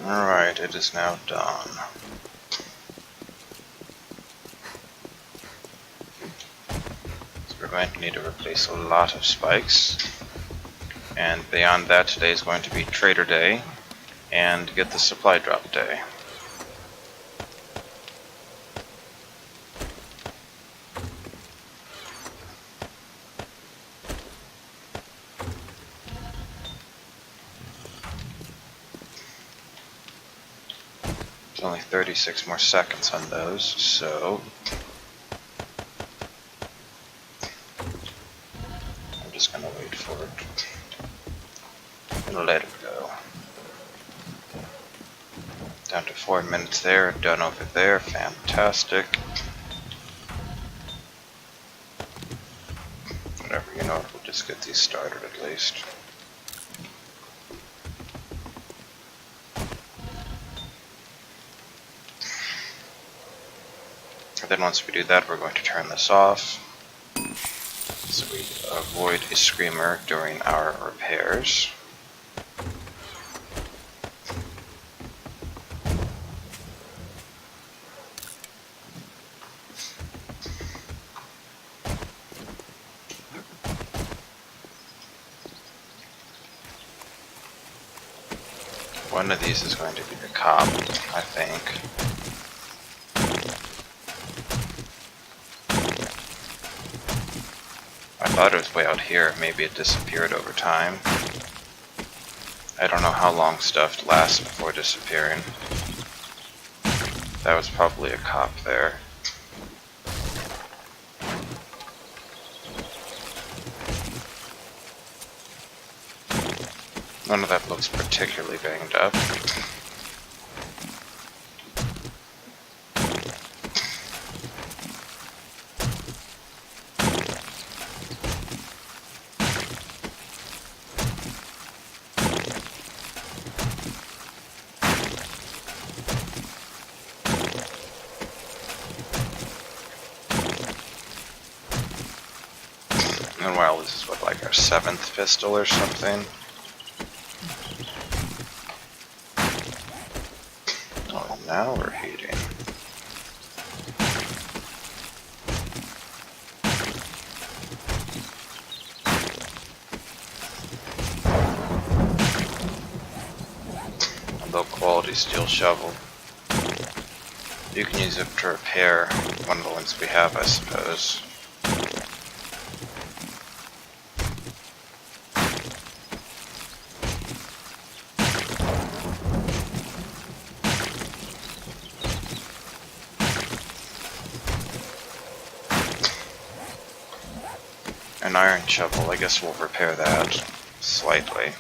Alright, it is now dawn. So we're going to need to replace a lot of spikes. And beyond that, today is going to be Trader Day and get the supply drop day. There's only 36 more seconds on those, so I'm just gonna wait for it and let it go. Down to 4 minutes there, done over there, fantastic. Whatever, you know what, we'll just get these started at least. And then once we do that, we're going to turn this off, so we avoid a screamer during our repairs. One of these is going to be the cop, I think. I thought it was way out here, maybe it disappeared over time. I don't know how long stuff lasts before disappearing. That was probably a cop there. None of that looks particularly banged up. Meanwhile, this is what, like our 7th pistol or something? Oh, now we're heating. A low quality steel shovel. You can use it to repair one of the ones we have, I suppose. An iron shovel, I guess we'll repair that slightly.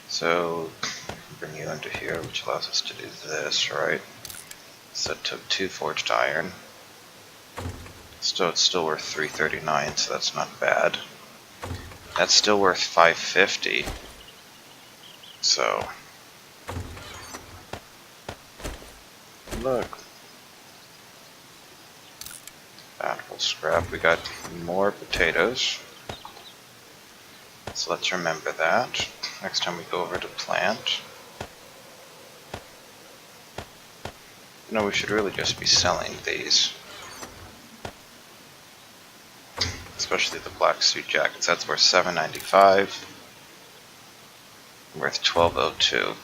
So, bring you into here, which allows us to do this, right? So it took 2 forged iron. So it's still worth 339, so that's not bad. That's still worth 550. So, look, that will scrap. We got more potatoes, so let's remember that next time we go over to plant. You know, we should really just be selling these, especially the black suit jackets. That's worth $7.95. Worth $12.02.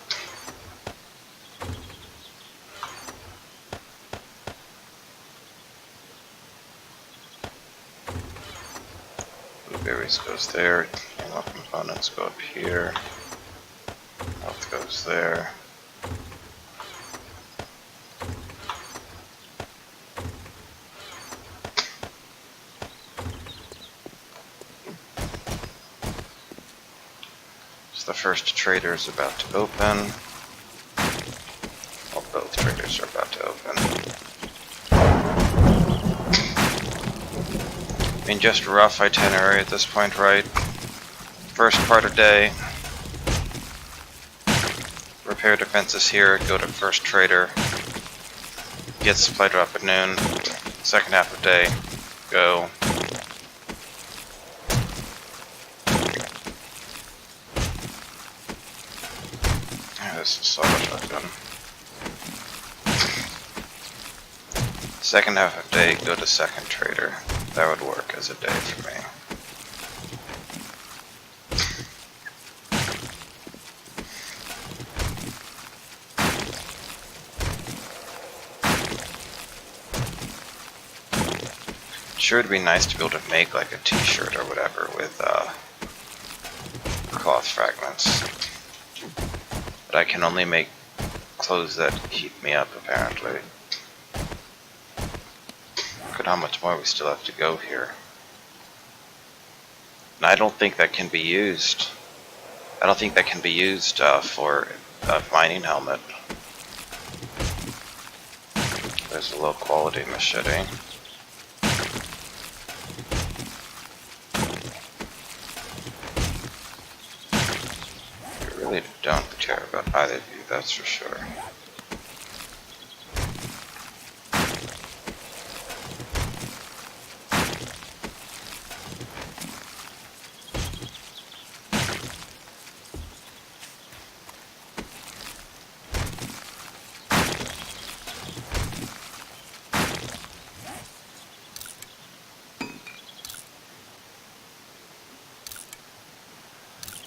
Blueberries goes there. Ammo components go up here. Health goes there. The first trader is about to open. Well, both traders are about to open. I mean, just rough itinerary at this point, right? First part of day. Repair defenses here, go to first trader. Get supply drop at noon. Second half of day, go. Yeah, this is so much shotgun. Second half of day, go to second trader. That would work as a day for me. Sure, it'd be nice to be able to make like a t-shirt or whatever with cloth fragments. But I can only make clothes that heat me up, apparently. Look at how much more we still have to go here. And I don't think that can be used. I don't think that can be used for a mining helmet. There's a low quality machete. I really don't care about either of you, that's for sure.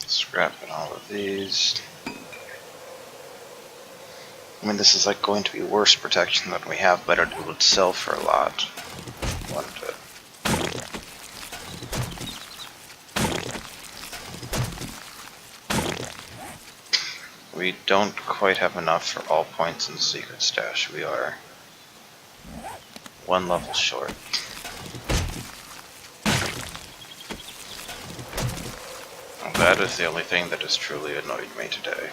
Scrapping all of these. I mean, this is like going to be worse protection than we have, but it would sell for a lot. Wouldn't it? We don't quite have enough for all points in the secret stash. We are one level short. And that is the only thing that has truly annoyed me today.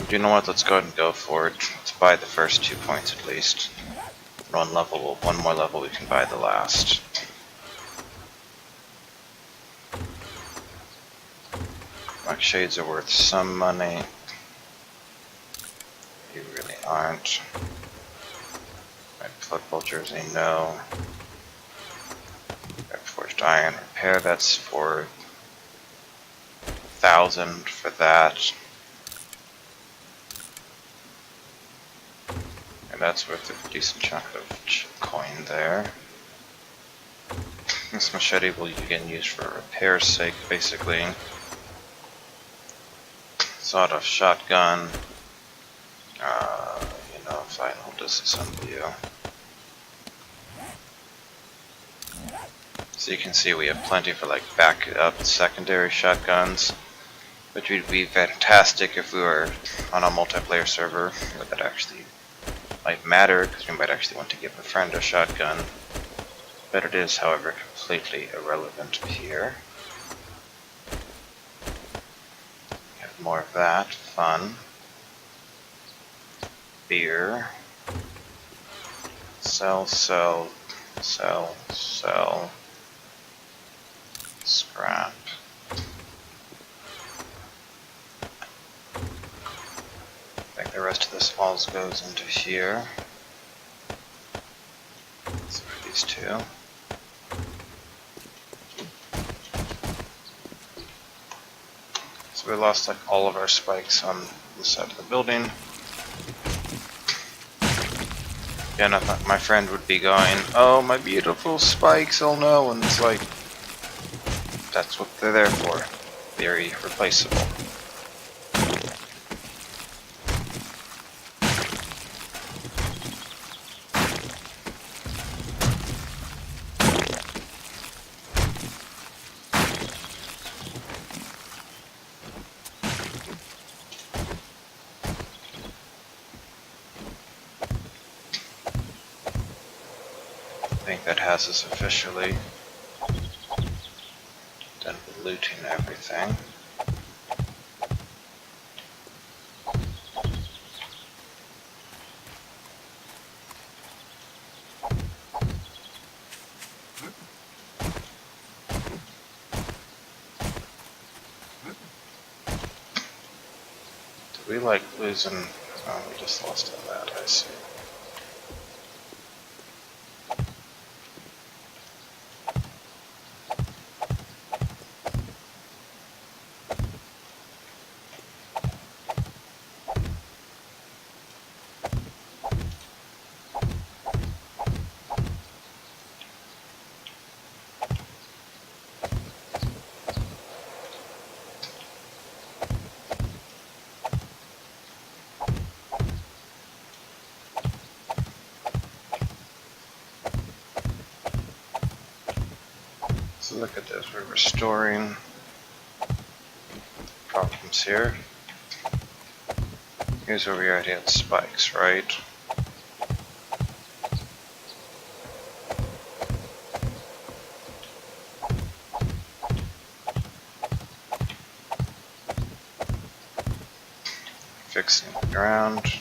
You know what, let's go ahead and go for it. Let's buy the first 2 points at least. One more level we can buy the last. Black shades are worth some money. You really aren't. Red football jersey, no. Red forged iron repair, that's for 1,000 for that. And that's worth a decent chunk of coin there. This machete will again use for repair's sake, basically. Sawed-off shotgun. You know, final disassemble you. So you can see we have plenty for like backup secondary shotguns, which would be fantastic if we were on a multiplayer server where that actually might matter, because we might actually want to give a friend a shotgun. But it is, however, completely irrelevant here. We have more of that. Fun. Beer. Sell, sell, sell, sell. Scrap. I think the rest of this all goes into here. So for these two. So we lost like all of our spikes on this side of the building. Again, I thought my friend would be going, "Oh, my beautiful spikes, oh no," and it's like, that's what they're there for. Very replaceable. I think that has us officially done with looting everything. we like losing? Oh, we just lost all that, I see. So look at this, we're restoring problems here. Here's where we already had spikes, right? Fixing the ground.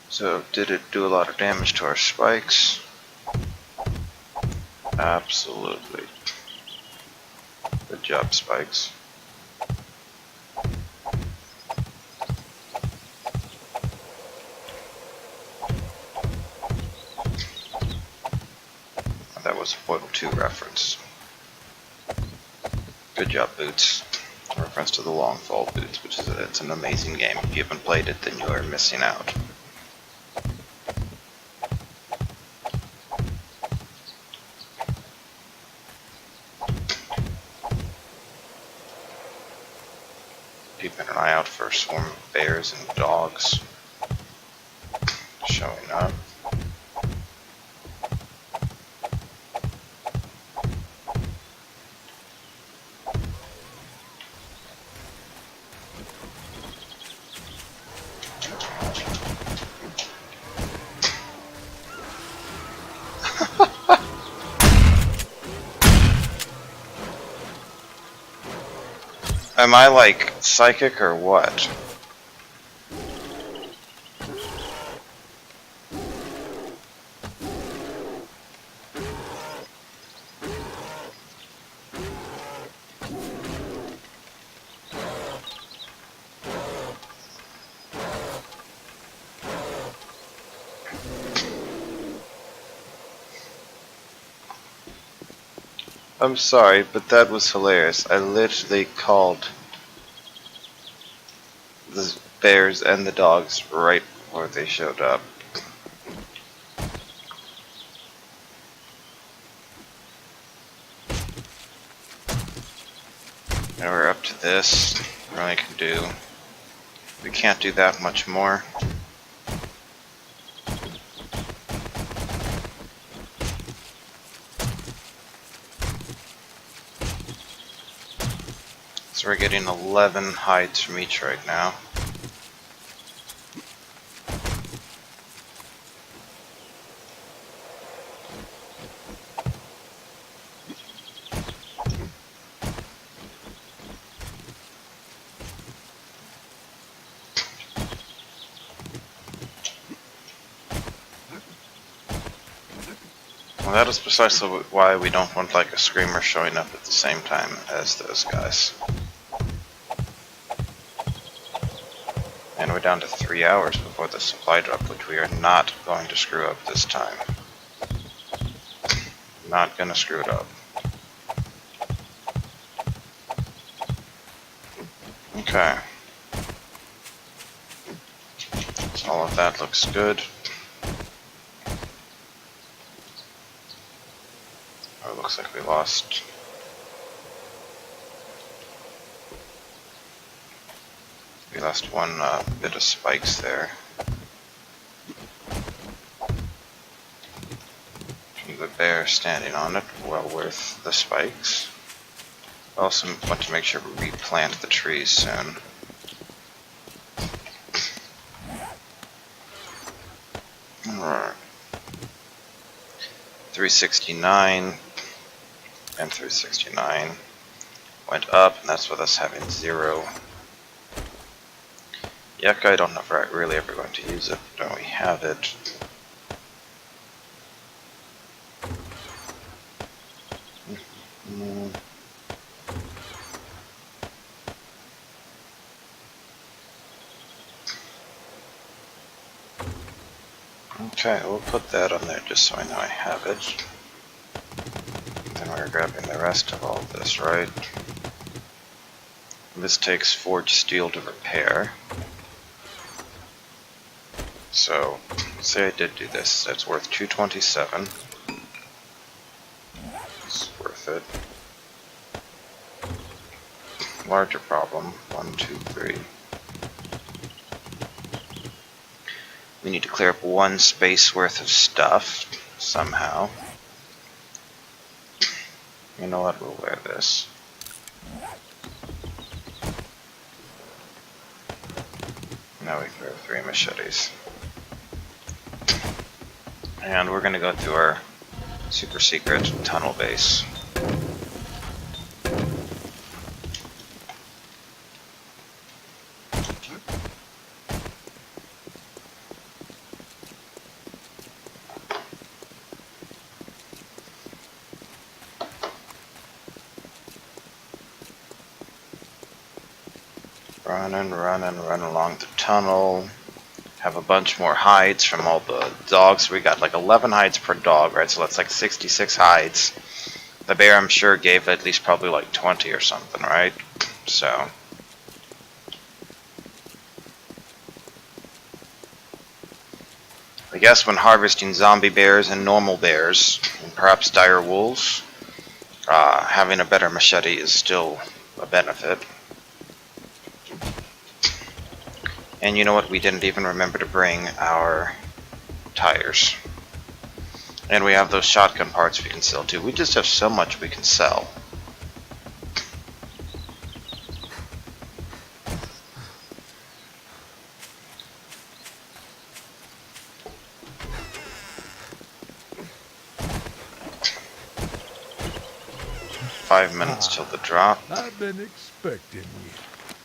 So, did it do a lot of damage to our spikes? Absolutely. Good job, spikes. That was a Portal 2 reference. Good job, Boots. A reference to the Long Fall Boots, which is it's an amazing game. If you haven't played it, then you are missing out. Keeping an eye out for a swarm of bears and dogs showing up. Am I like psychic or what? I'm sorry, but that was hilarious. I literally called the bears and the dogs right before they showed up. Now we're up to this. Really can do. We can't do that much more. So we're getting 11 hides from each right now. Well, that is precisely why we don't want like a screamer showing up at the same time as those guys. And we're down to 3 hours before the supply drop, which we are not going to screw up this time. Not gonna screw it up. Okay. So all of that looks good. Oh, it looks like we lost. We lost one bit of spikes there. The bear standing on it, well worth the spikes. Also want to make sure we replant the trees soon. Alright. 369. and 369. Went up, and that's with us having 0. Yuck, I don't know if we're really ever going to use it, but don't we have it? Okay, we'll put that on there just so I know I have it. Then we're grabbing the rest of all of this, right? This takes forged steel to repair. So, say I did do this, that's worth 227. It's worth it. Larger problem, 1, 2, 3. We need to clear up 1 space worth of stuff, somehow. You know what, we'll wear this. Now we can wear 3 machetes. And we're gonna go through our super secret tunnel base. Run along the tunnel. Have a bunch more hides from all the dogs. We got like 11 hides per dog, right? So that's like 66 hides. The bear, I'm sure, gave at least probably like 20 or something, right? So I guess when harvesting zombie bears and normal bears, and perhaps dire wolves, having a better machete is still a benefit. And you know what? We didn't even remember to bring our tires. And we have those shotgun parts we can sell too. We just have so much we can sell. Five minutes till the drop. I've been expecting you.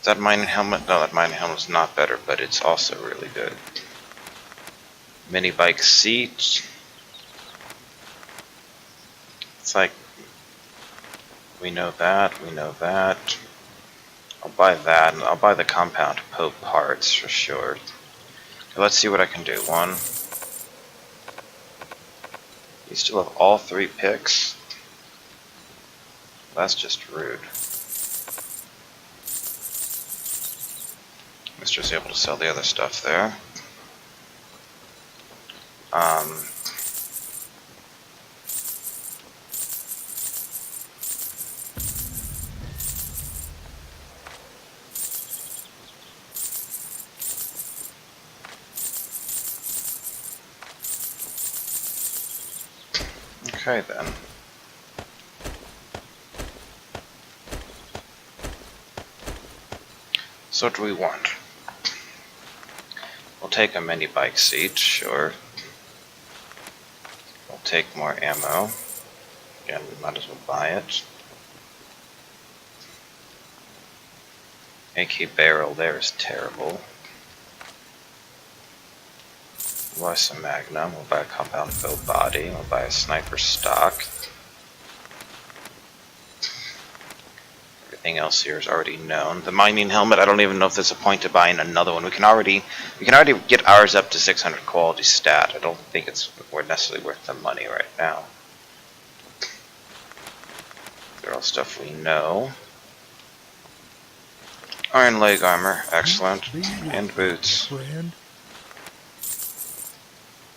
That mining helmet? No, that mining helmet's not better, but it's also really good. Mini bike seat. It's like, we know that, we know that. I'll buy that, and I'll buy the compound Pope parts for sure. Okay, let's see what I can do. 1. You still have all 3 picks? That's just rude. Mister's able to sell the other stuff there. Okay then. So what do we want? We'll take a mini bike seat, sure. We'll take more ammo. Again, we might as well buy it. AK barrel there is terrible. We'll buy some magnum, we'll buy a compound bow body, we'll buy a sniper stock. Everything else here is already known. The mining helmet, I don't even know if there's a point to buying another one. We can already get ours up to 600 quality stat. I don't think it's necessarily worth the money right now. They're all stuff we know. Iron leg armor, excellent. And boots.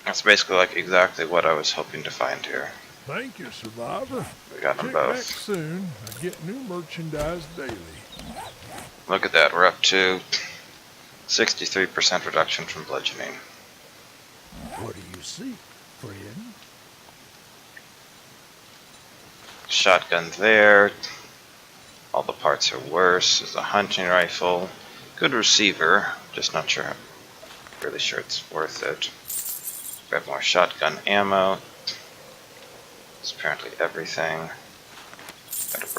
That's basically like exactly what I was hoping to find here. Thank you, Survivor. We got them Check both. back soon. I get new merchandise daily. Look at that, we're up to 63% reduction from bludgeoning. What do you see, friend? Shotgun there. All the parts are worse. There's a hunting rifle. Good receiver, just not sure. Really sure it's worth it. Grab more shotgun ammo. It's apparently everything.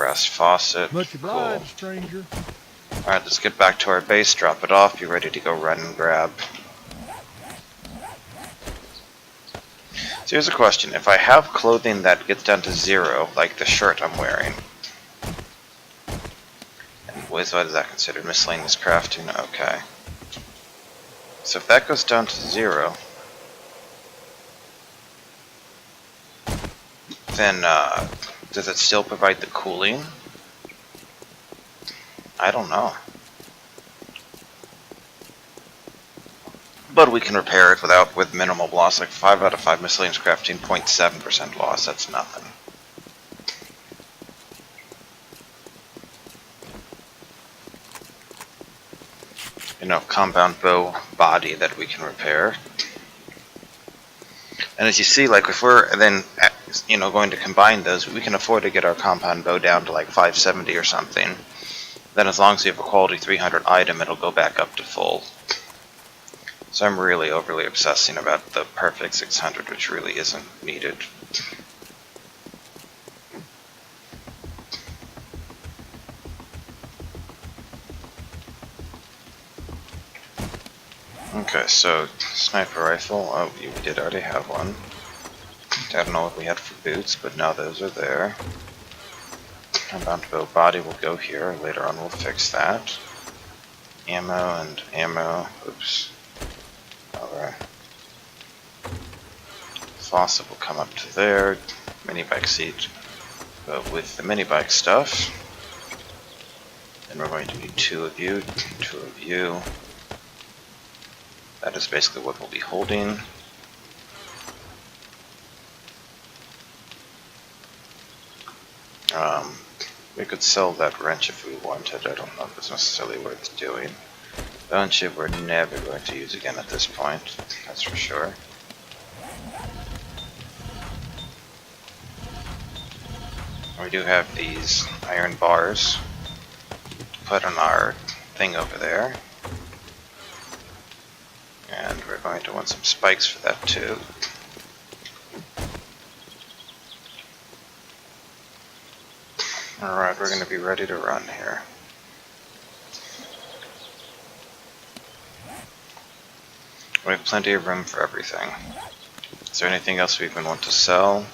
brass faucet. Much Cool. obliged, stranger. Alright, let's get back to our base, drop it off, be ready to go run and grab. So here's a question. If I have clothing that gets down to 0, like the shirt I'm wearing, and what is that considered? Miscellaneous crafting? Okay. So if that goes down to 0, then does it still provide the cooling? I don't know. But we can repair it with minimal loss, like 5 out of 5 miscellaneous crafting, 0.7% loss, that's nothing. You know, compound bow body that we can repair. And as you see, like if we're then, you know, going to combine those, we can afford to get our compound bow down to like 570 or something. Then as long as you have a quality 300 item, it'll go back up to full. So I'm really overly obsessing about the perfect 600, which really isn't needed. Okay, so sniper rifle. Oh, we did already have one. I don't know what we had for boots, but now those are there. Compound bow body will go here. Later on we'll fix that. Ammo and ammo. Oops. Alright. Faucet will come up to there. Mini bike seat. But with the mini bike stuff, then we're going to need 2 of you. 2 of you. That is basically what we'll be holding. We could sell that wrench if we wanted. I don't know if it's necessarily worth doing. The bone chip we're never going to use again at this point, that's for sure. We do have these iron bars to put on our thing over there. And we're going to want some spikes for that too. Alright, we're going to be ready to run here. We have plenty of room for everything. Is there anything else we even want to sell?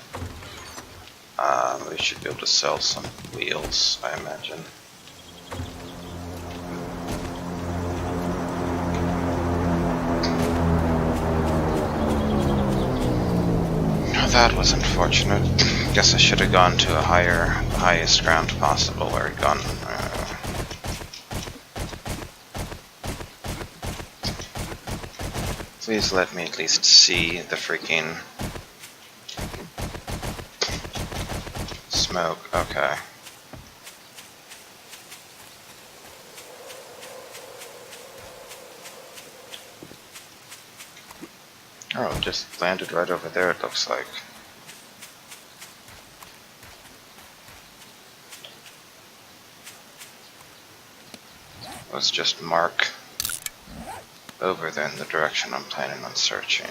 We should be able to sell some wheels, I imagine. That was unfortunate. Guess I should have gone to a highest ground possible where I'd gone. Please let me at least see the freaking smoke. Okay. Oh, it just landed right over there, it looks like. Let's just mark over there in the direction I'm planning on searching.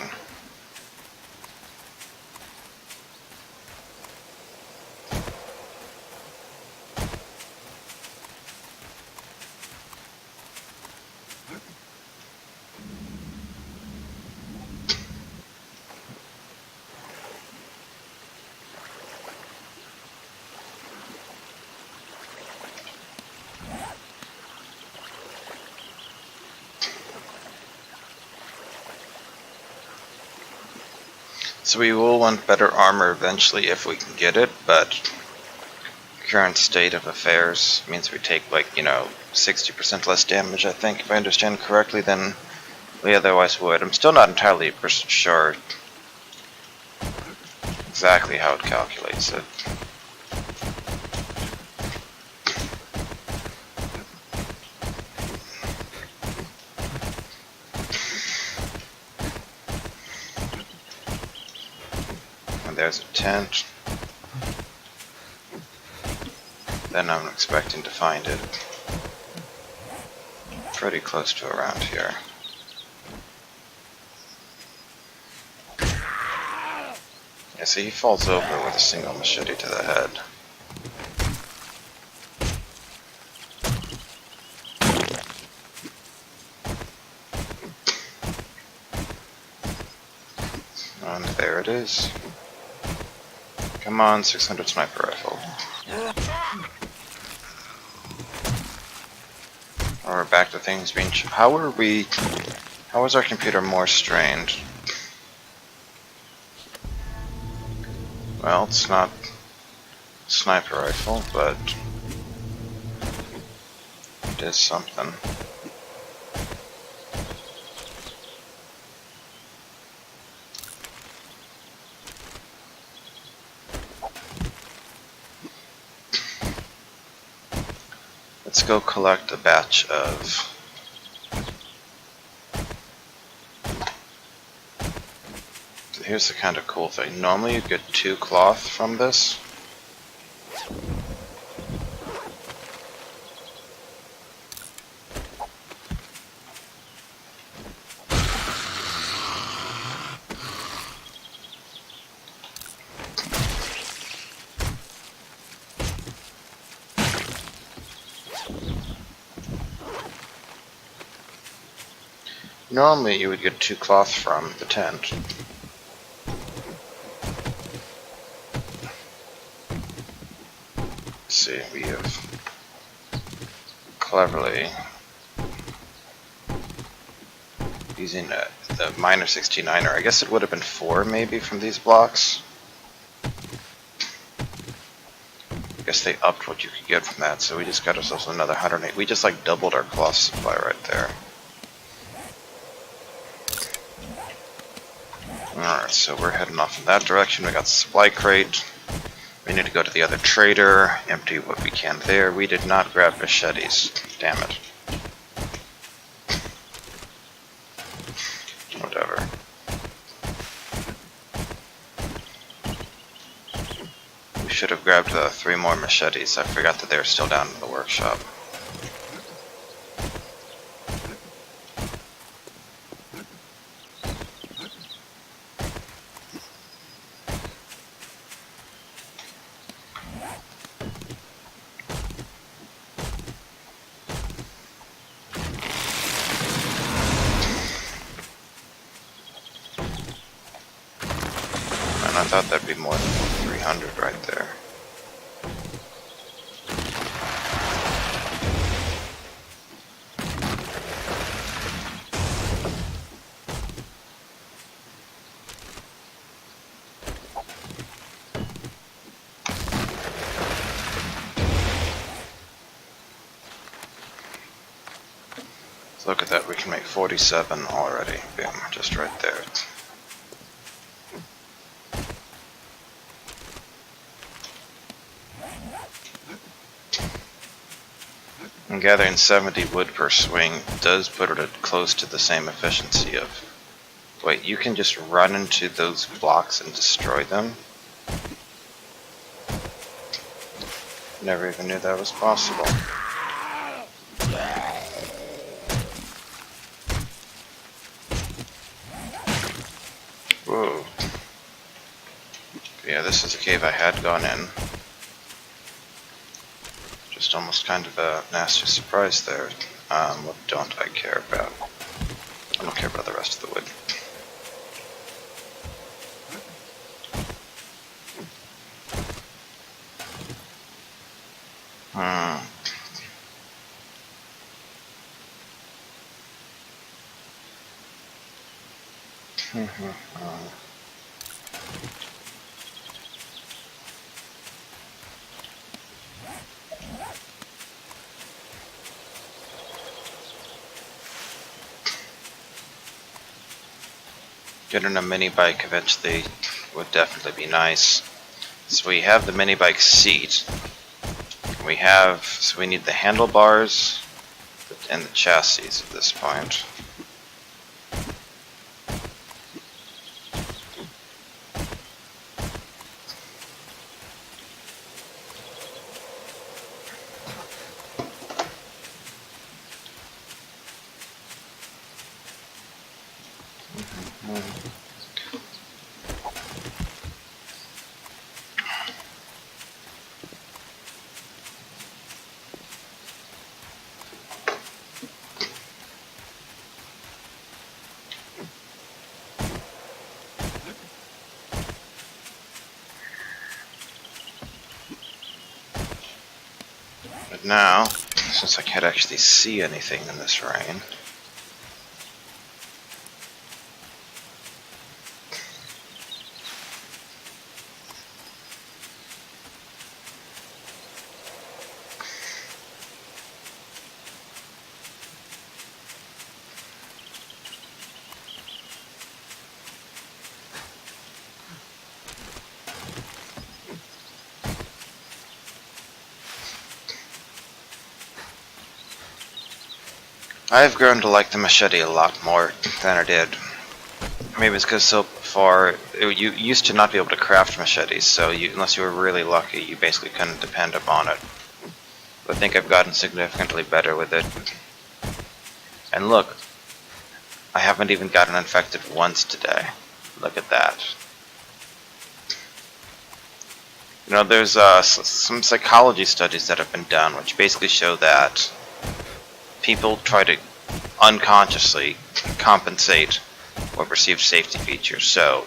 So we will want better armor eventually if we can get it, but current state of affairs means we take like, 60% less damage, I think, if I understand correctly, than we otherwise would. I'm still not entirely sure exactly how it calculates it. There's a tent. Then I'm expecting to find it pretty close to around here. Yeah, see, he falls over with a single machete to the head. And there it is. Come on, 600 sniper rifle. We're back to things being. How is our computer more strained? Well, it's not sniper rifle, but it is something. Let's go collect a batch of. Here's the kind of cool thing. Normally you get 2 cloth from this. Normally you would get 2 cloth from the tent. Let's see, we have cleverly using the minor 69er. I guess it would have been 4 maybe from these blocks. I guess they upped what you could get from that, so we just got ourselves another 108. We just like doubled our cloth supply right there. Alright, so we're heading off in that direction. We got the supply crate. We need to go to the other trader, empty what we can there. We did not grab machetes. Damn it. Whatever. We should have grabbed 3 more machetes. I forgot that they were still down in the workshop. I thought that'd be more than 300 right there. So look at that, we can make 47 already. Boom, just right there. And gathering 70 wood per swing does put it at close to the same efficiency of... Wait, you can just run into those blocks and destroy them? Never even knew that was possible. Whoa. Yeah, this is a cave I had gone in. Just almost kind of a nasty surprise there. What don't I care about? I don't care about the rest of the wood. Getting a mini bike eventually would definitely be nice. So we have the mini bike seat. So we need the handlebars and the chassis at this point. But now, since I can't actually see anything in this rain, I've grown to like the machete a lot more than I did. Maybe it's because so far you used to not be able to craft machetes, so unless you were really lucky, you basically couldn't depend upon it. But I think I've gotten significantly better with it. And look, I haven't even gotten infected once today. Look at that. You know, there's some psychology studies that have been done which basically show that people try to unconsciously compensate or perceived safety features. So,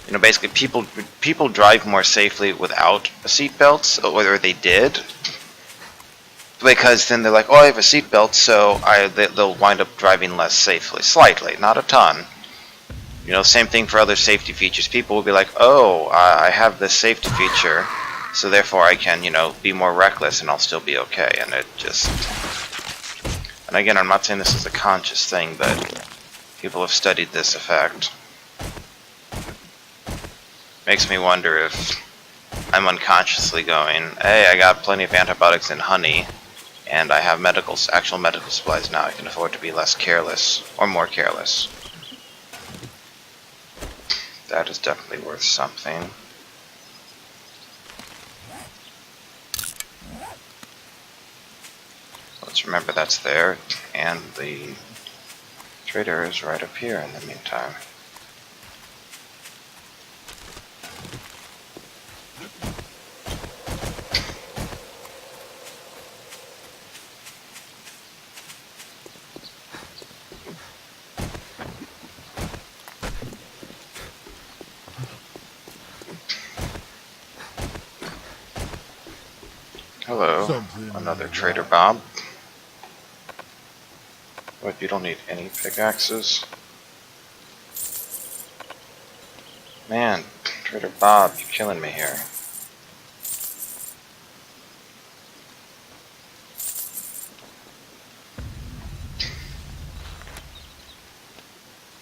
you know, basically people drive more safely without a seatbelt, or they did, because then they're like, oh, I have a seatbelt, so they'll wind up driving less safely, slightly, not a ton. You know, same thing for other safety features. People will be like, oh, I have this safety feature, so therefore I can, you know, be more reckless and I'll still be okay. And it just... And again, I'm not saying this is a conscious thing, but people have studied this effect. Makes me wonder if I'm unconsciously going, hey, I got plenty of antibiotics and honey, and I have actual medical supplies now. I can afford to be less careless, or more careless. That is definitely worth something. Let's remember that's there, and the trader is right up here in the meantime. Hello, another Trader Bob. What, you don't need any pickaxes? Man, Trader Bob, you're killing me here.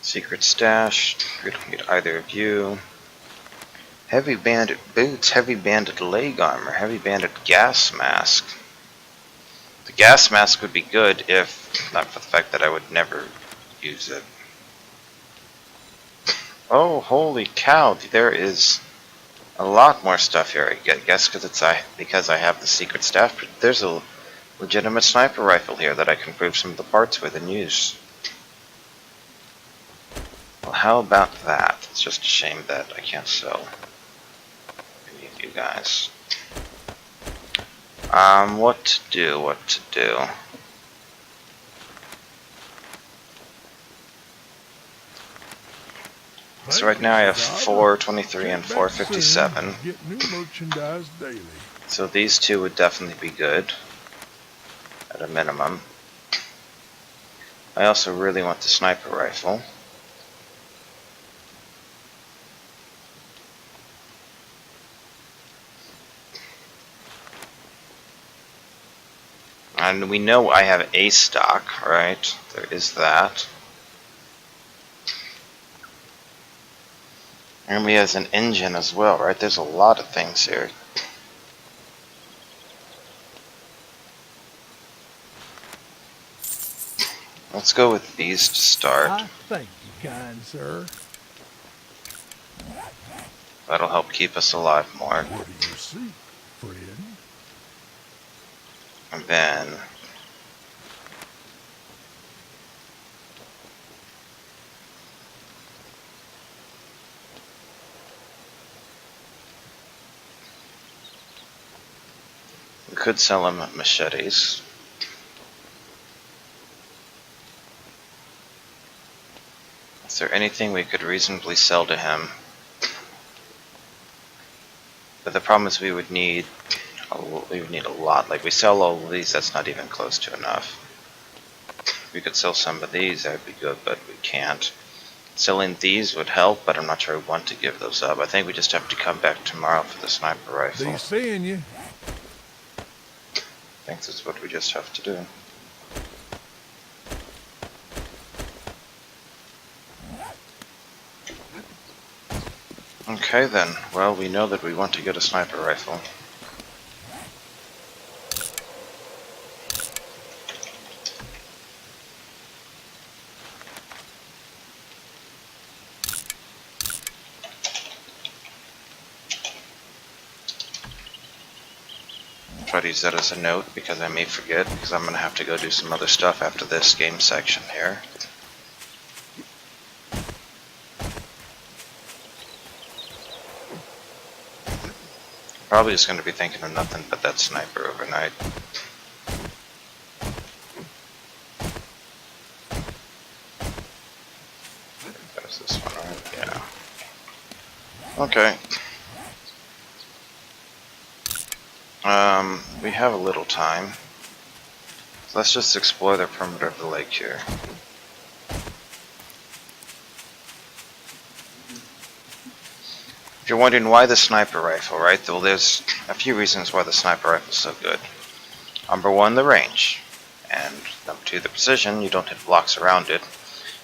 Secret stash, we don't need either of you. Heavy bandit boots, heavy bandit leg armor, heavy bandit gas mask. The gas mask would be good if not for the fact that I would never use it. Oh, holy cow, there is a lot more stuff here. I guess because I have the secret staff, but there's a legitimate sniper rifle here that I can prove some of the parts with and use. Well, how about that? It's just a shame that I can't sell any of you guys. What to do? So right now I have 423 and 457. Get new merchandise daily. So these two would definitely be good, at a minimum. I also really want the sniper rifle. And we know I have a stock, right? There is that. And we have an engine as well, right? There's a lot of things here. Let's go with these to start. I thank you, kind sir. That'll help keep us alive more. What do you see, friend? And then we could sell him machetes. Is there anything we could reasonably sell to him? But the problem is we would need We would need a lot. Like, we sell all of these, that's not even close to enough. We could sell some of these, that would be good, but we can't. Selling these would help, but I'm not sure I want to give those up. I think we just have to come back tomorrow for the sniper rifle. They seeing you. I think that's what we just have to do. Okay then, well, we know that we want to get a sniper rifle. Try to use that as a note because I may forget, because I'm going to have to go do some other stuff after this game section here. Probably just going to be thinking of nothing but that sniper overnight. There's this one, right? Yeah. Okay. We have a little time. So let's just explore the perimeter of the lake here. If you're wondering why the sniper rifle, right? Well, there's a few reasons why the sniper rifle is so good. Number one, the range. And number two, the precision. You don't hit blocks around it.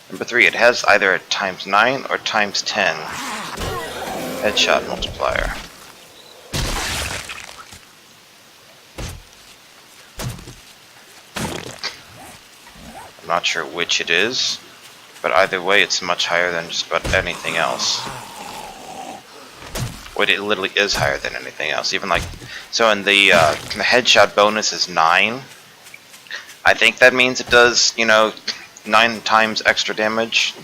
Number three, it has either a ×9 or ×10 headshot multiplier. I'm not sure which it is, but either way it's much higher than just about anything else. Wait, it literally is higher than anything else. Even like, so in the headshot bonus is 9. I think that means it does, 9 times extra damage.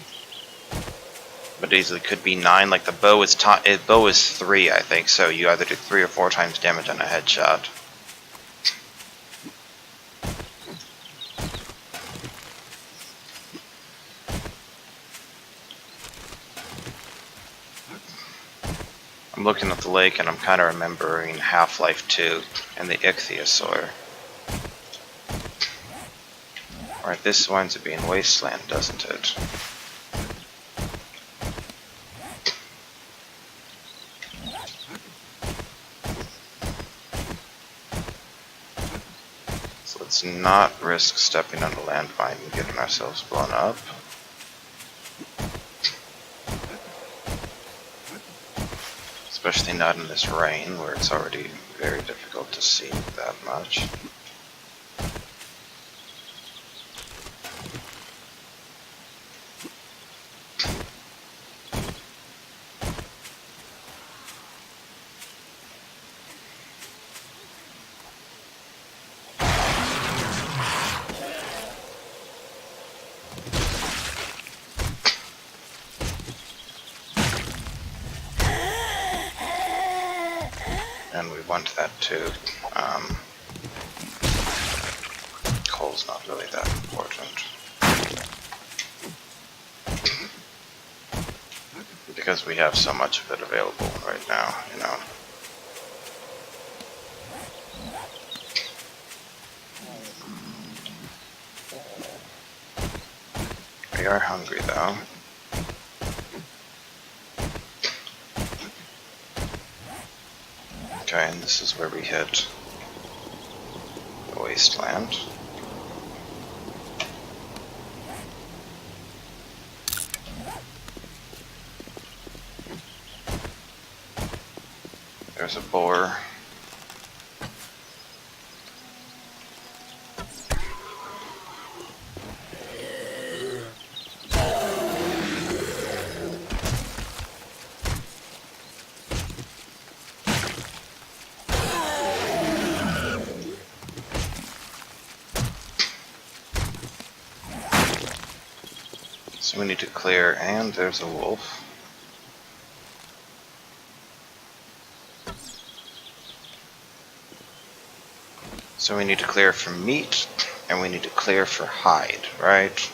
But it easily could be 9. Like the bow is 3, I think. So you either do 3 or 4 times damage on a headshot. I'm looking at the lake and I'm kind of remembering Half-Life 2 and the ichthyosaur. Alright, this winds up being Wasteland, doesn't it? So let's not risk stepping on the landmine and getting ourselves blown up. Especially not in this rain, where it's already very difficult to see that much. And we want that too. Coal's not really that important. Because we have so much of it available right now, We are hungry though. Okay, and this is where we hit the wasteland. There's a boar. So we need to clear, and there's a wolf. So we need to clear for meat, and we need to clear for hide, right?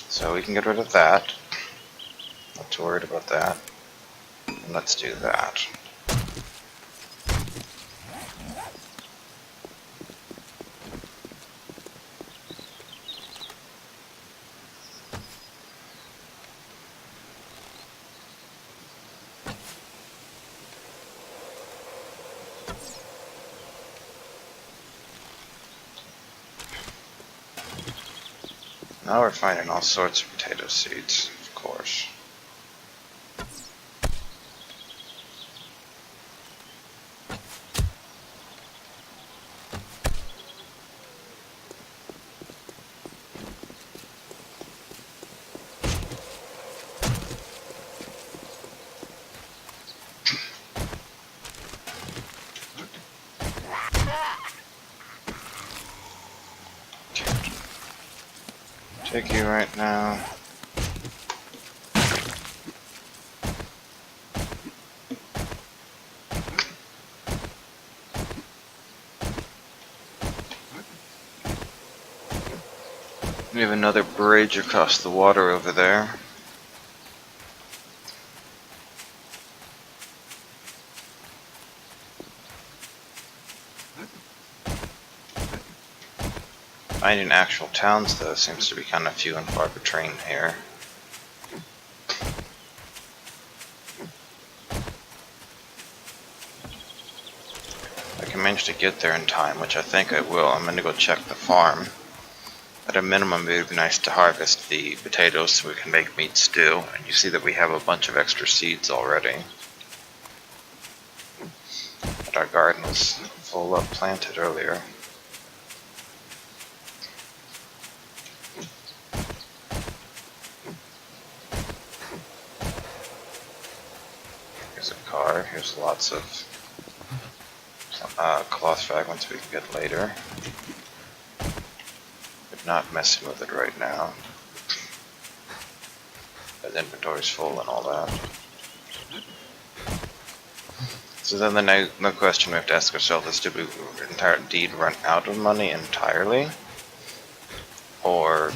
So we can get rid of that. Not too worried about that. And let's do that. Now we're finding all sorts of potato seeds, of course. Take you right now. We have another bridge across the water over there. Finding actual towns, though, seems to be kind of few and far between here. I can manage to get there in time, which I think I will. I'm going to go check the farm. At a minimum, it would be nice to harvest the potatoes so we can make meat stew. And you see that we have a bunch of extra seeds already. But our garden was full up planted earlier. Here's a car. Here's lots of cloth fragments we can get later. But not messing with it right now. The inventory's full and all that. So then the question we have to ask ourselves is, did we indeed run out of money entirely? Or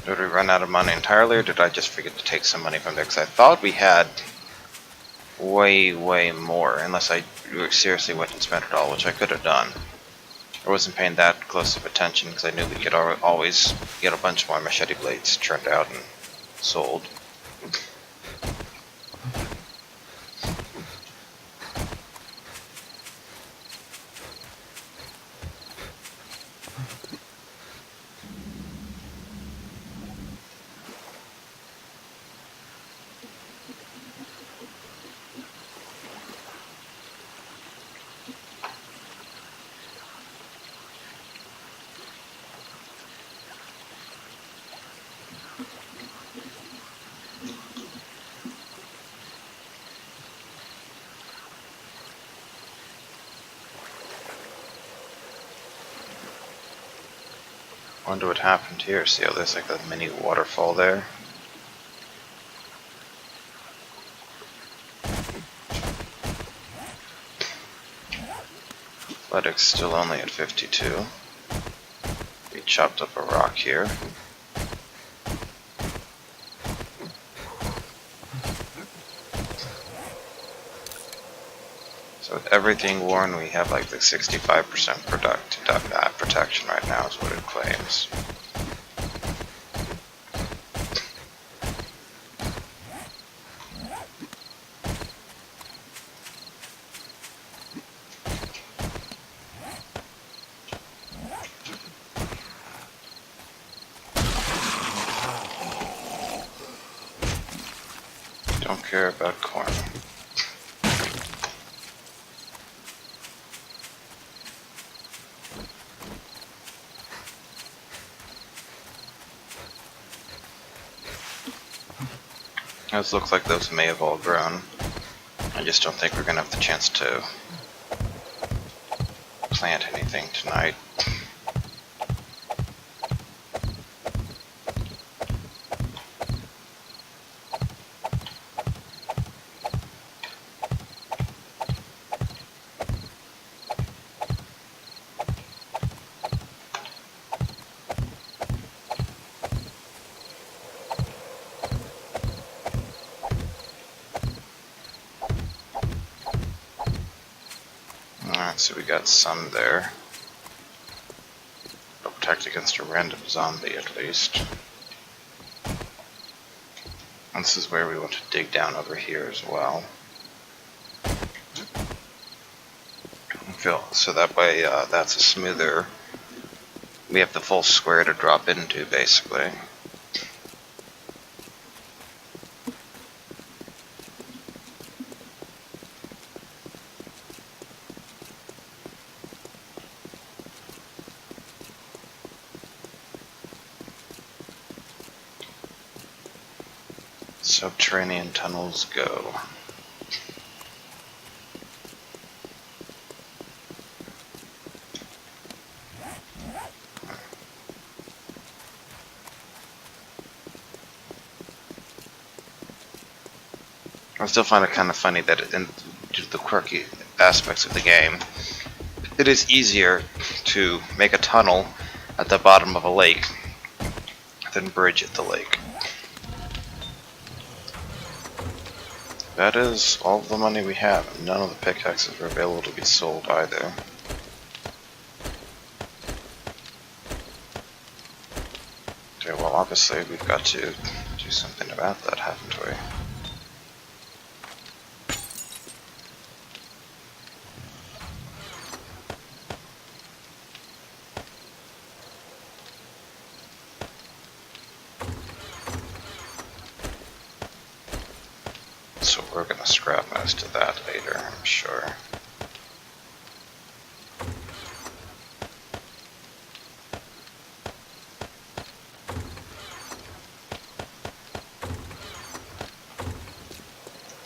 did we run out of money entirely, or did I just forget to take some money from there? Because I thought we had way more, unless I seriously went and spent it all, which I could have done. I wasn't paying that close of attention because I knew we could always get a bunch more machete blades turned out and sold. Wonder what happened here. See how there's like a mini waterfall there? Athletics still only at 52. We chopped up a rock here. So with everything worn, we have like the 65% protection right now is what it claims. Don't care about corn. Those look like those may have all grown. I just don't think we're gonna have the chance to plant anything tonight. Alright, so we got some there. protect against a random zombie at least. And this is where we want to dig down over here as well. So that way that's a smoother, we have the full square to drop into basically. Subterranean tunnels go. I still find it kind of funny that due to the quirky aspects of the game, it is easier to make a tunnel at the bottom of a lake than bridge at the lake. That is all the money we have, and none of the pickaxes are available to be sold either. Okay, well obviously we've got to do something about that, haven't we? So we're gonna scrap most of that later, I'm sure.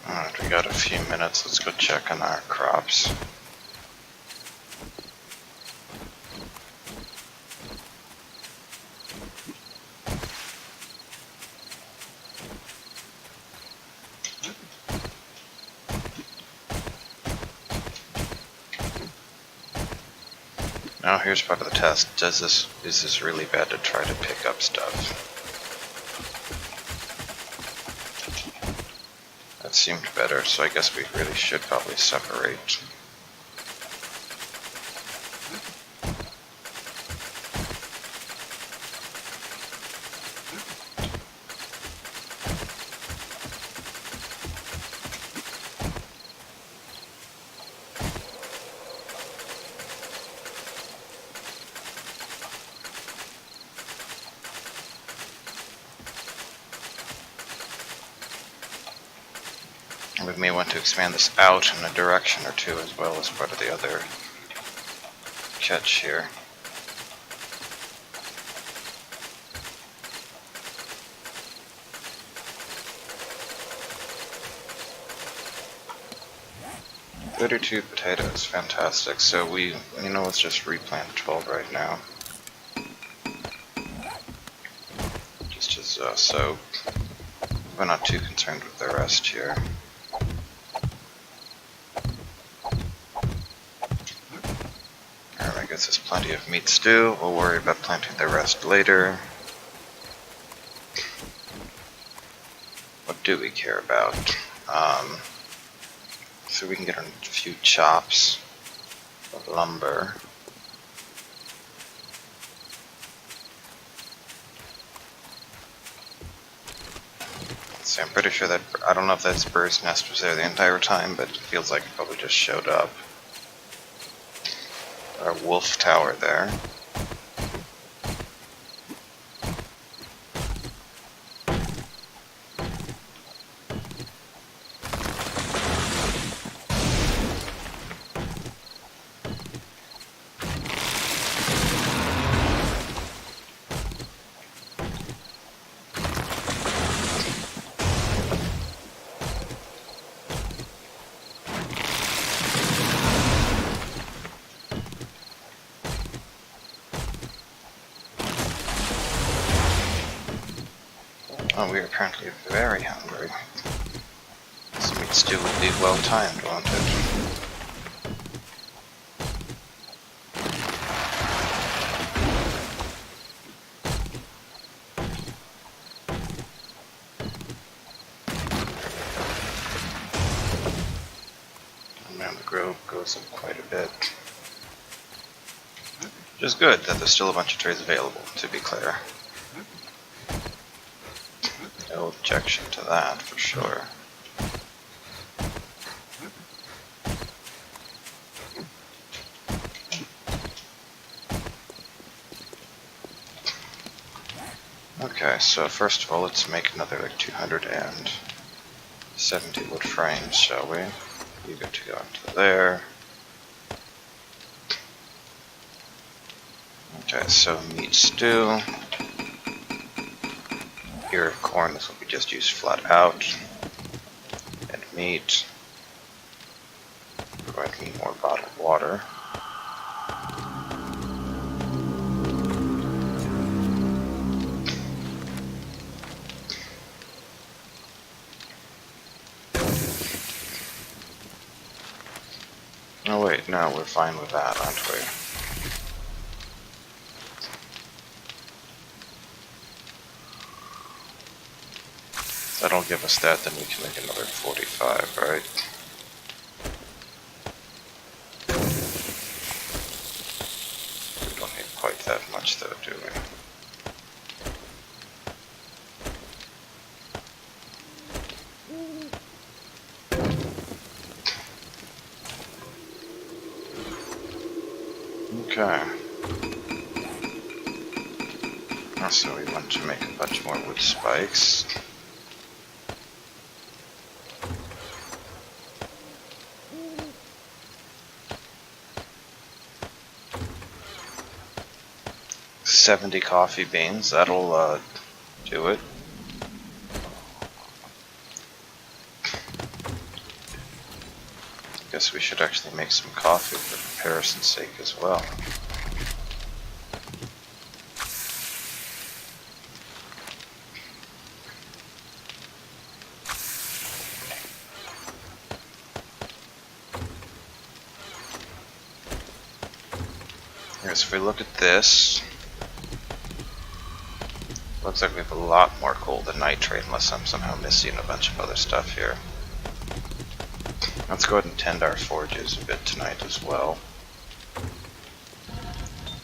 Alright, we got a few minutes, let's go check on our crops. Now here's part of the test. Is this really bad to try to pick up stuff? That seemed better, so I guess we really should probably separate. We may want to expand this out in a direction or two as well as part of the other catch here. "32 potatoes, fantastic." So let's just replant 12 right now. Just as so we're not too concerned with the rest here. I guess there's plenty of meat stew. We'll worry about planting the rest later. What do we care about? So we can get a few chops of lumber. So I'm pretty sure that, I don't know if that bird's nest was there the entire time, but it feels like it probably just showed up. Our wolf tower there. Oh, we are apparently very hungry. This meat stew will be well timed, won't it? And man, the grove goes up quite a bit. Which is good that there's still a bunch of trays available, to be clear. No objection to that, for sure. Okay, so first of all, let's make another like 270 wood frames, shall we? You get to go into there. Okay, so meat stew. Ear of corn, this will be just used flat out. And meat. We're going to need more bottled water. Oh wait, no, we're fine with that, aren't we? That'll give us that, then we can make another 45, right? We don't need quite that much though, do we? Okay. So we want to make a bunch more wood spikes. $70 coffee beans, that'll do it. Guess we should actually make some coffee for comparison's sake as well. Yes, if we look at this, looks like we have a lot more coal than nitrate, unless I'm somehow missing a bunch of other stuff here. Let's go ahead and tend our forges a bit tonight as well.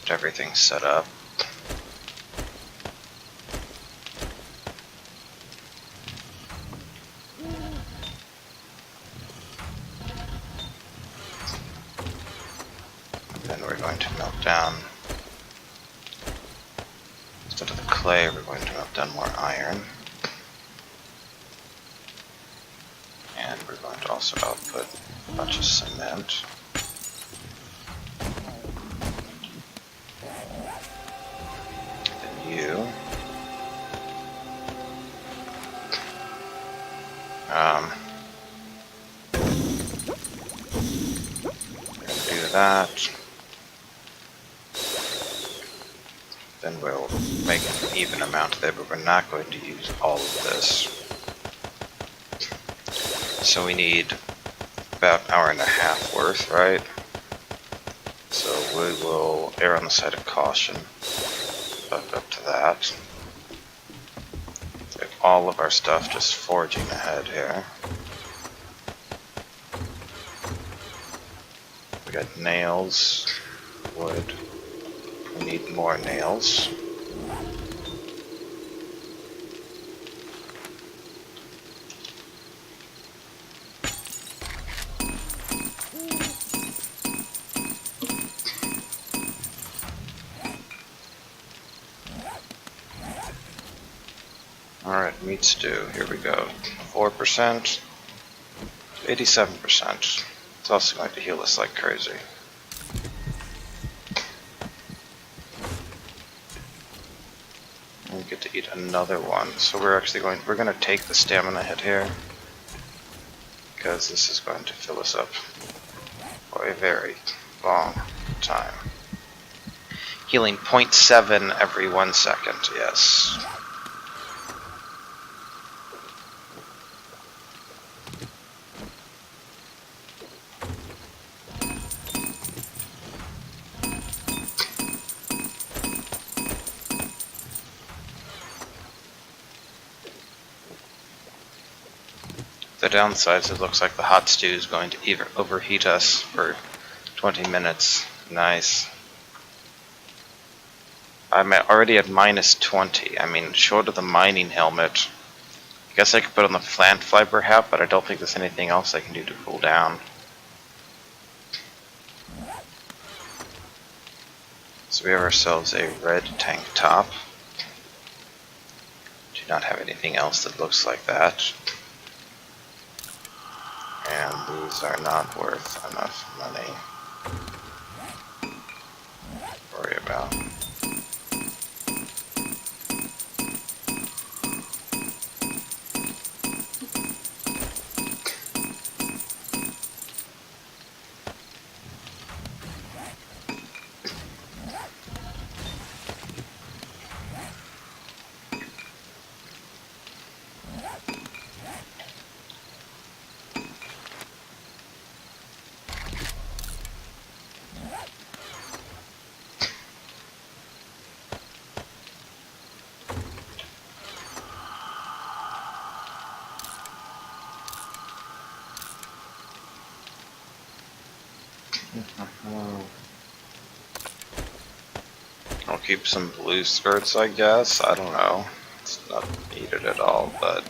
Get everything set up. Then we're going to melt down, instead of the clay, we're going to melt down more iron. And we're going to also output a bunch of cement. Then you. We're going to do that. Then we'll make an even amount there, but we're not going to use all of this. So we need about an hour and a half worth, right? So we will err on the side of caution. Buck up to that. Get all of our stuff just forging ahead here. We got nails, wood. We need more nails. Alright, meat stew, here we go. 4%, 87%. It's also going to heal us like crazy. And we get to eat another one. So we're going to take the stamina hit here, because this is going to fill us up for a very long time. Healing 0.7 every 1 second, yes. The downside is it looks like the hot stew is going to overheat us for 20 minutes. Nice. I'm already at minus 20. I mean, short of the mining helmet, I guess I could put on the plant fiber hat, but I don't think there's anything else I can do to cool down. So we have ourselves a red tank top. Do not have anything else that looks like that. And these are not worth enough money to worry about. I'll keep some blue skirts, I guess. I don't know. It's not needed at all, but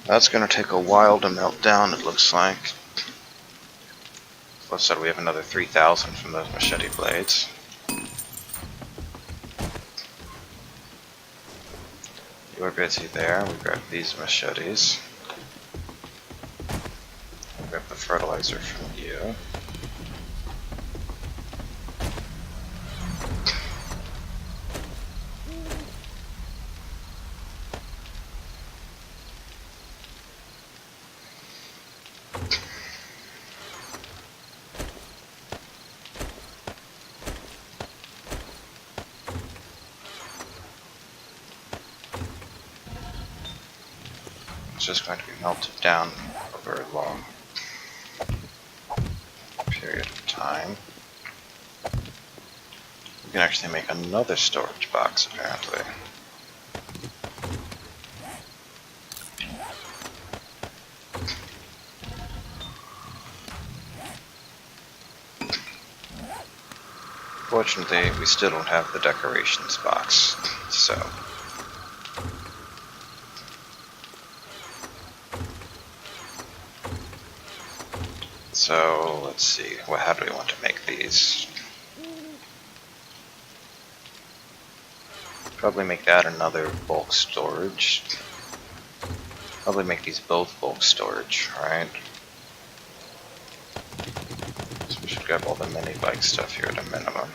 that's gonna take a while to melt down, it looks like. Plus that we have another 3,000 from those machete blades. You are busy there. We grab these machetes. We grab the fertilizer from you. It's just going to be melted down for a very long period of time. We can actually make another storage box, apparently. Fortunately, we still don't have the decorations box, So let's see, how do we want to make these? Probably make that another bulk storage. Probably make these both bulk storage, right? So we should grab all the mini bike stuff here at a minimum.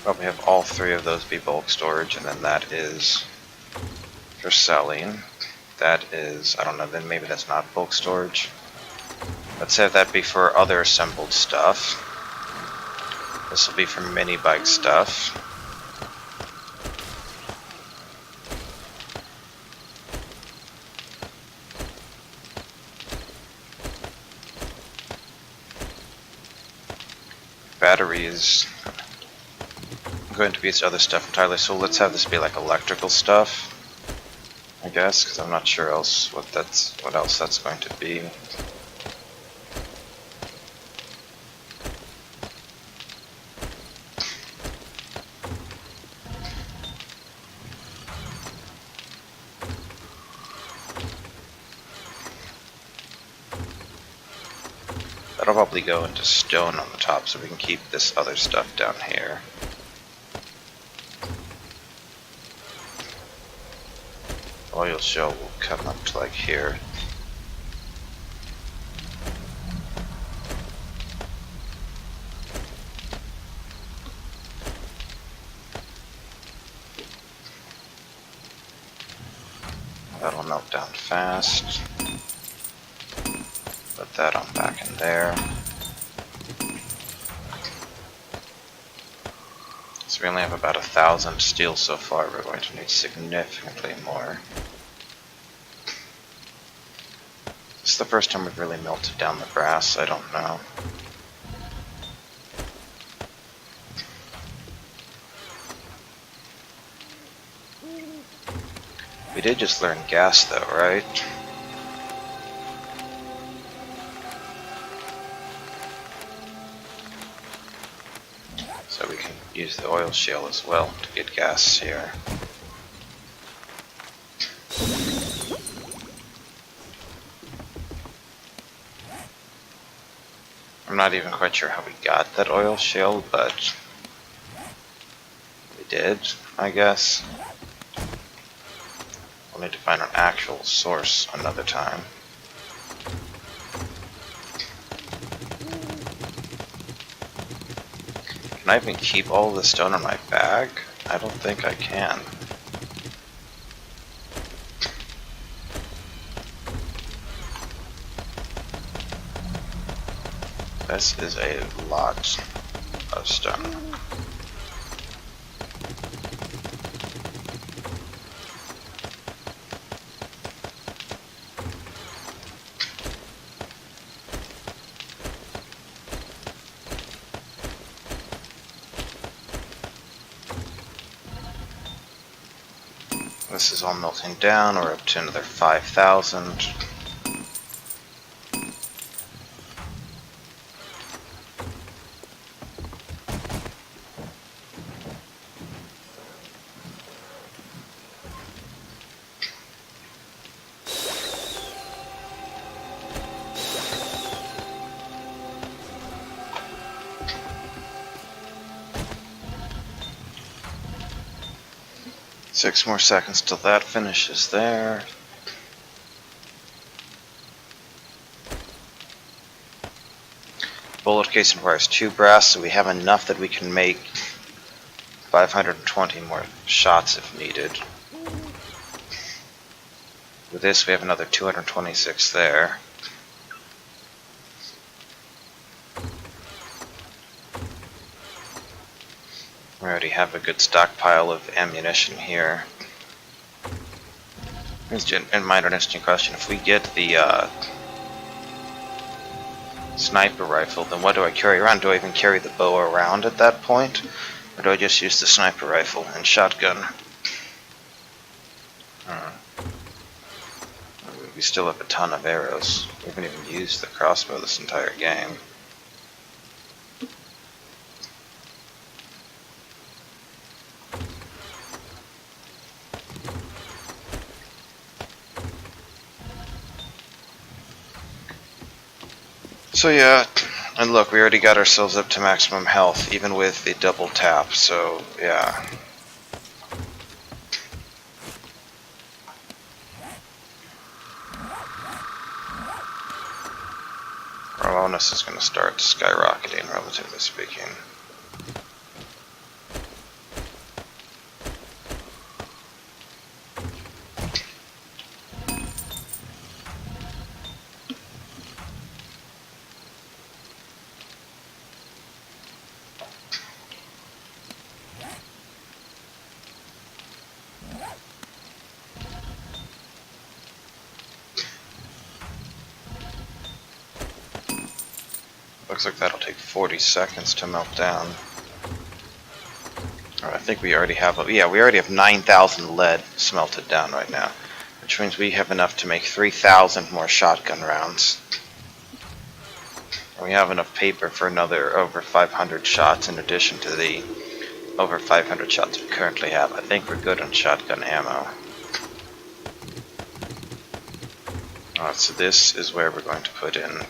Probably have all three of those be bulk storage, and then that is for selling. That is, I don't know, then maybe that's not bulk storage. Let's have that be for other assembled stuff. This will be for mini bike stuff. Batteries going to be its other stuff entirely, so let's have this be like electrical stuff, I guess, because I'm not sure else what else that's going to be. That'll probably go into stone on the top, so we can keep this other stuff down here. Oil shell will come up to like here. That'll melt down fast. Put that on back in there. So we only have about 1,000 steel so far. We're going to need significantly more. This is the first time we've really melted down the brass. I don't know. did just learn gas though, right? So we can use the oil shale as well to get gas here. I'm not even quite sure how we got that oil shale, but we did, I guess. We'll need to find an actual source another time. Can I even keep all the stone in my bag? I don't think I can. This is a lot of stone. This is all melting down. We're up to another 5,000. Six more seconds till that finishes there. Bullet case requires 2 brass, so we have enough that we can make 520 more shots if needed. With this, we have another 226 there. We already have a good stockpile of ammunition here. And minor interesting question, if we get the sniper rifle, then what do I carry around? Do I even carry the bow around at that point? Or do I just use the sniper rifle and shotgun? We still have a ton of arrows. We haven't even used the crossbow this entire game. So yeah, and look, we already got ourselves up to maximum health, even with the double tap, so yeah. Our bonus is going to start skyrocketing, relatively speaking. Looks like that'll take 40 seconds to melt down. I think we already have, yeah, we already have 9,000 lead smelted down right now, which means we have enough to make 3,000 more shotgun rounds. We have enough paper for another over 500 shots in addition to the over 500 shots we currently have. I think we're good on shotgun ammo. Alright, so this is where we're going to put in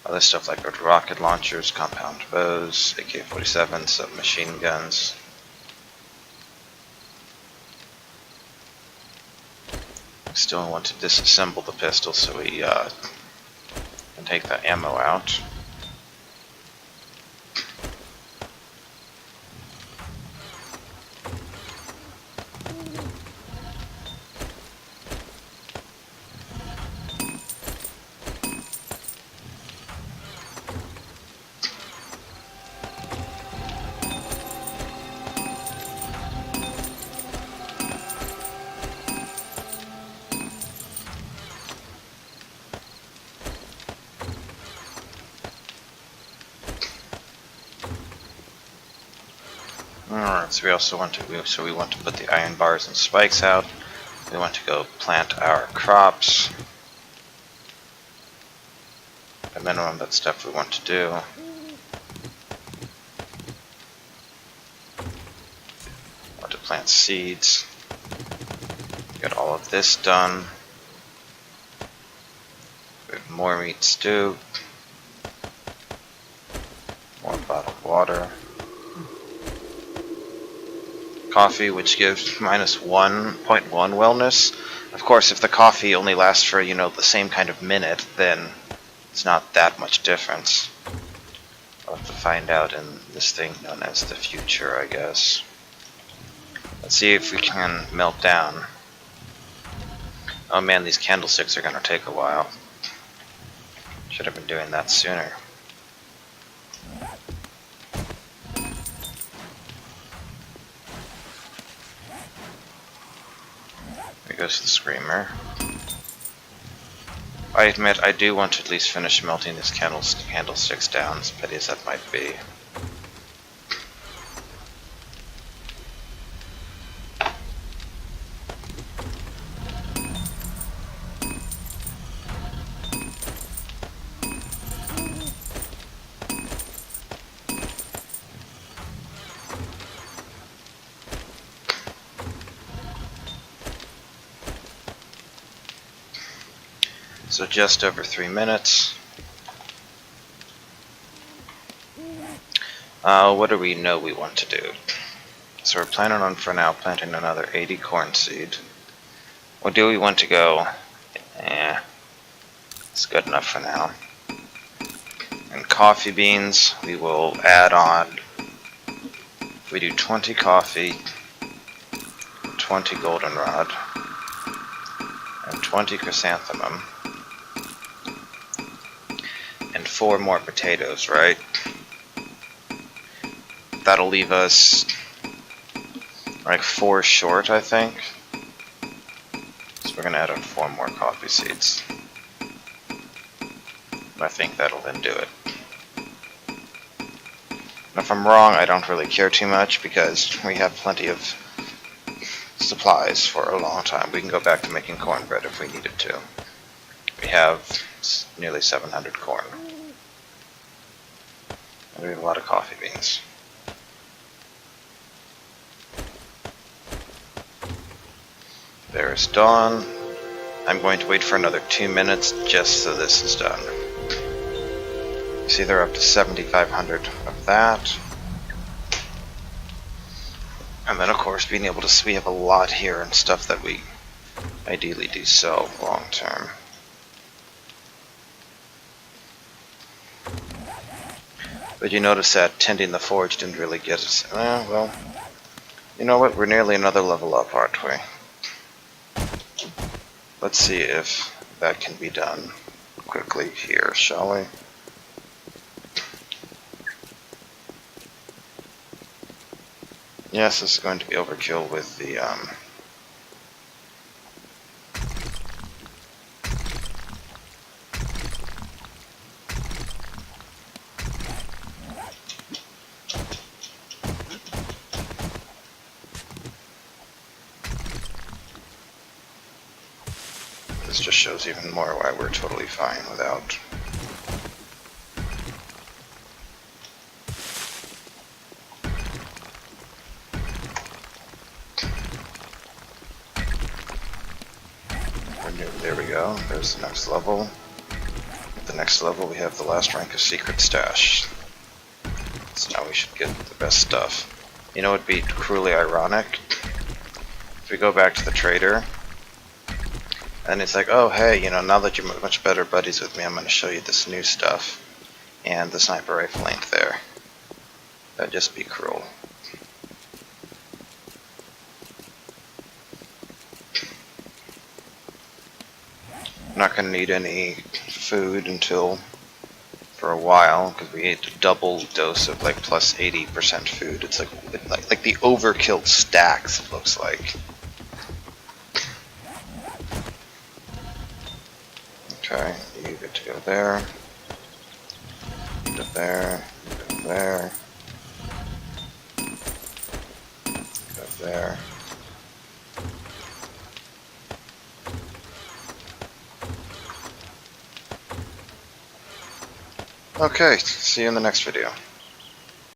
other stuff like rocket launchers, compound bows, AK-47, submachine guns. Still want to disassemble the pistol so we can take that ammo out. Alright, so we want to put the iron bars and spikes out. we want to go plant our crops. At minimum, that's stuff we want to do. Want to plant seeds. Get all of this done. We have more meat stew. More bottled water. Coffee, which gives minus 1.1 wellness. Of course, if the coffee only lasts for, the same kind of minute, then it's not that much difference. I'll have to find out in this thing known as the future, I guess. Let's see if we can melt down. Oh man, these candlesticks are gonna take a while. Should have been doing that sooner. There goes the screamer. I admit, I do want to at least finish melting these candlesticks down, as petty as that might be. So just over 3 minutes. What do we know we want to do? So we're planning on, for now, planting another 80 corn seed. Or do we want to go? It's good enough for now. And coffee beans, we will add on. If we do 20 coffee, 20 goldenrod, and 20 chrysanthemum, and 4 more potatoes, right? That'll leave us like 4 short, I think. So we're gonna add on 4 more coffee seeds. I think that'll then do it. And if I'm wrong, I don't really care too much because we have plenty of supplies for a long time. We can go back to making cornbread if we needed to. We have nearly 700 corn. And we have a lot of coffee beans. There's dawn. I'm going to wait for another 2 minutes just so this is done. See, they're up to 7,500 of that. And then, of course, being able to, we have a lot here and stuff that we ideally do sell long term. But you notice that tending the forge didn't really get us. Well, you know what? We're nearly another level up, aren't we? Let's see if that can be done quickly here, shall we? Yes, this is going to be overkill with the this just shows even more why we're totally fine without. There we go. There's the next level. At the next level, we have the last rank of Secret Stash. So now we should get the best stuff. You know what would be cruelly ironic? If we go back to the trader, and it's like, oh hey, now that you're much better buddies with me, I'm going to show you this new stuff. And the sniper rifle ain't there. That'd just be cruel. I'm not going to need any food until for a while because we ate a double dose of like plus 80% food. It's like the overkill stacks, it looks like. Okay, you get to go there, go there, go there, go there. Okay, see you in the next video.